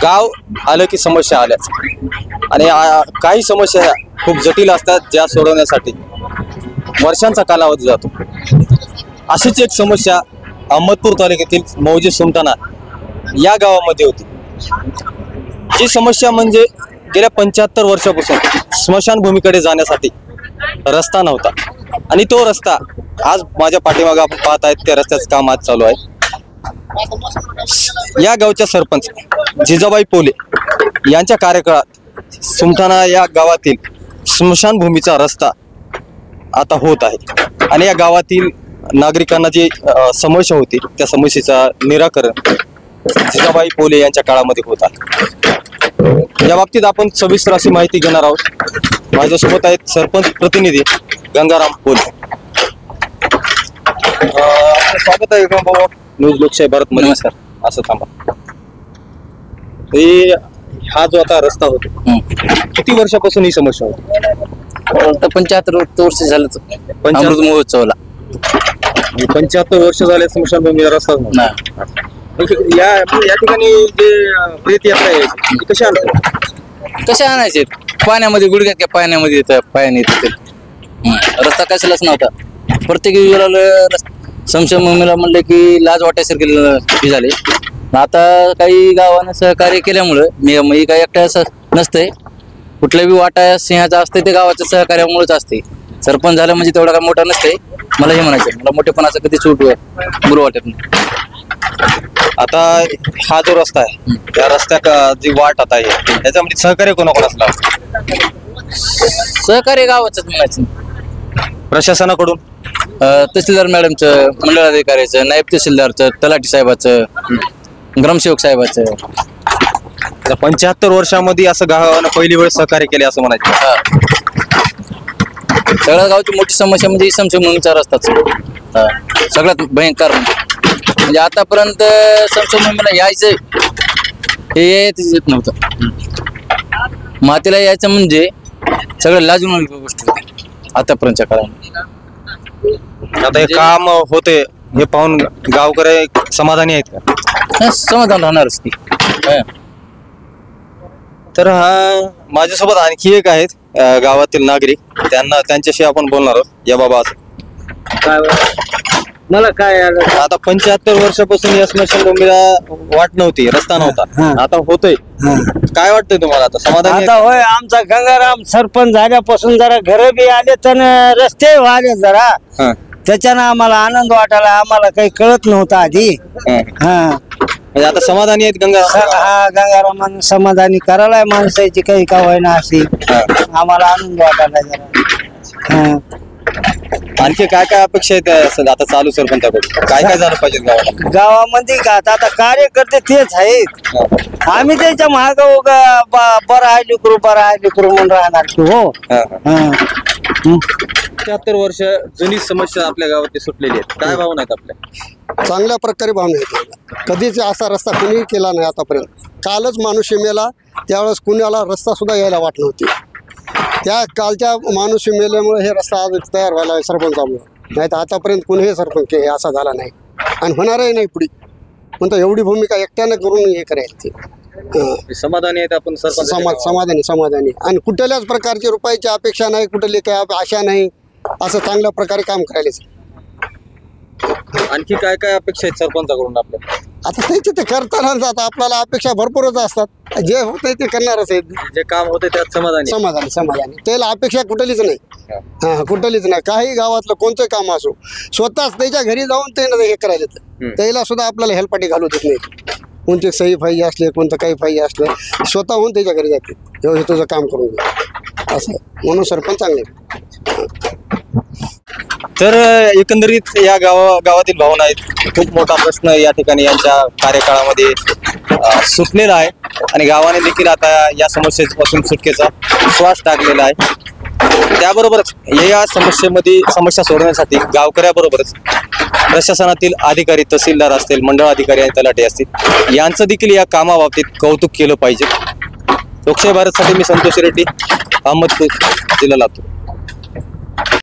गाव आलं की समस्या आल्याच आणि काही समस्या ह्या खूप जटिल असतात, ज्या सोडवण्यासाठी वर्षांचा कालावधी जातो। अशीच एक समस्या अहमदपूर तालुक्यातील मौजे सुमठाणा या गावामध्ये होती। जी समस्या म्हणजे गेल्या 75 वर्षापासून स्मशानभूमीकडे जाण्यासाठी रस्ता नव्हता आणि तो रस्ता आज माझ्या पाठीमागे आपण पाहत आहेत त्या रस्त्याचं काम आज चालू आहे। या गावच्या सरपंच जिजाबाई पोले यांच्या कार्यकाळात सुमठाणा या गावातील स्मशानभूमीचा रस्ता आता होत आहे आणि या गावातील नागरिकांना जी समस्या होती त्या समस्येचा निराकरण जिजाबाई पोले यांच्या काळामध्ये होत आहे। या बाबतीत आपण सविस्तर अशी माहिती घेणार आहोत। माझ्यासोबत आहेत सरपंच प्रतिनिधी गंगाराम पोले। स्वागत आहे भाऊ न्यूज लोकशाही भारत मध्ये। सर असं थांबा, हा जो आता रस्ता होतो किती वर्षापासून ही समस्या होती? 75 वर्ष झालं अमृत महोत्सवला। 75 वर्ष झाले स्मशानभूमीचा रस्ता या ठिकाणी जे प्रेत यात्रा आहे कशा आणतात? कशा आणायचे? पाण्यामध्ये गुडघ्यात त्या पाण्यामध्ये येतं, पायाने येतं। रस्ता कशालाच नव्हता। प्रत्येक स्मशानभूमीला म्हणलं की लाज वाटायसारखे झाले। आता काही गावानं सहकार्य केल्यामुळं मी काही एकट्या नसतंय, कुठल्या बी वाटा सिंहाचा असते ते गावाच्या सहकार्यामुळेच असते। सरपंच झालं म्हणजे तेवढा काय मोठा नसते। मला हे म्हणायचं, मला मोठेपणाचं कधी सूट गुरु वाटत नाही। आता हा जो रस्ता आहे त्या रस्त्यात जी वाट आता आहे त्याच्यामध्ये सहकार्य कोणाकोणाचं लावतं? सहकार्य गावाचंच म्हणायचं। प्रशासनाकडून तहसीलदार मॅडमचं, मंडळाधिकाऱ्याचं, नायब तहसीलदारचं, तलाठी साहेबाचं, ग्रामसेवक साहेबाचं। 75 वर्षामध्ये असं गावानं पहिली वेळ सहकार्य केले असं म्हणायचं। सगळ्या गावची मोठी समस्या म्हणजे स्मशानभूमीचा रस्ताच सगळ्यात भयंकर। म्हणजे आतापर्यंत स्मशानभूमीला यायचं हे येत नव्हतं। मातीला यायचं म्हणजे सगळं लाजून गोष्ट होती आतापर्यंतच्या काळामध्ये। आता हे काम होते हे पाहून गावकरी समाधानी आहेत का? समाधान राहणारच ती। तर हा माझ्यासोबत आणखी एक आहेत गावातील नागरिक, त्यांच्याशी आपण बोलणार आहोत। या बाबा मला काय आता 75 वर्षापासून या स्मशानभूमीला वाट नव्हती, रस्ता नव्हता, आता होतोय। काय वाटतंय तुम्हाला आता? समाधान आता होय, आमचा गंगाराम सरपंच झाल्यापासून जरा घर बी आले तर रस्ते आले जरा, त्याच्यानं आम्हाला आनंद वाटायला। आम्हाला काही कळत नव्हतं आधी। म्हणजे आता समाधानी आहेत गंगाराम? हा, गंगारामानं समाधानी करायला माणसाची काही का होईना अशी आम्हाला आनंद वाटायला जरा। आणखी काय काय अपेक्षा आहेत आता चालू सरपंचाकडे? काय काय झालं पाहिजे गावाला? गावामध्ये का आता कार्यकर्ते तेच आहेत, आम्ही त्याच्या महाग बरं आहे लेकरू, बरं आहे लेकरू म्हणून राहणार की हो। 75 वर्ष जुनी समस्या आपल्या गावात सुटलेली आहे, काय भावना आहेत आपल्या? चांगल्या प्रकारे भावना आहेत। कधीच असा रस्ता कुणी केला नाही आतापर्यंत। कालच माणूस मेला त्यावेळेस कुणाला रस्ता सुद्धा यायला वाट नव्हती। त्या कालच्या माणूस मेल्यामुळे हे रस्ता आज तयार व्हायला आहे सरपंचामुळे, नाही तर आतापर्यंत कुणीही सरपंच हे असा झाला नाही आणि होणारही नाही पुढे। पण एवढी भूमिका एकट्यानं करून हे करायला ते समाधानी आहेत आपण सरपंच? समाधानी आणि कुठल्याच प्रकारची रुपयाची अपेक्षा नाही, कुठली काय आशा नाही, असं चांगल्या प्रकारे काम करायला। आणखी काय काय अपेक्षा आहेत सरपंचाकडून आपल्या? आता त्याचे ते करतानाच आता आपल्याला अपेक्षा भरपूरच असतात, जे होते ते करणारच आहेत। जे काम होते त्यात समाधानी त्याला अपेक्षा कुठलीच नाही। कुठलीच नाही। काही गावातलं कोणतं काम असो स्वतःच त्याच्या घरी जाऊन ते हे करायला, त्याला सुद्धा आपल्याला हेल्पाटी घालू देत नाही। कोणते सही पाहिजे असले, कोणतं काही पाहिजे असलं, स्वतःहून त्याच्या घरी जाते, हे तुझं काम करून घे असं। म्हणून सरपंच चांगले। तर एकंदरीत या गावातील भावना आहेत। खूप मोठा प्रश्न या ठिकाणी यांच्या कार्यकाळामध्ये सुटलेला आहे आणि गावाने देखील आता या समस्येपासून सुटकेचा श्वास टाकलेला आहे। त्याबरोबरच या समस्या सोडवण्यासाठी गावकऱ्याबरोबरच प्रशासनातील अधिकारी, तहसीलदार असतील, मंडळ अधिकारी आणि तलाठी असतील, यांचं देखील या कामाबाबतीत कौतुक केलं पाहिजे। लोकशाही भारतसाठी मी संतोष रेड्डी, अहमदपूर, जिल्हा लातूर।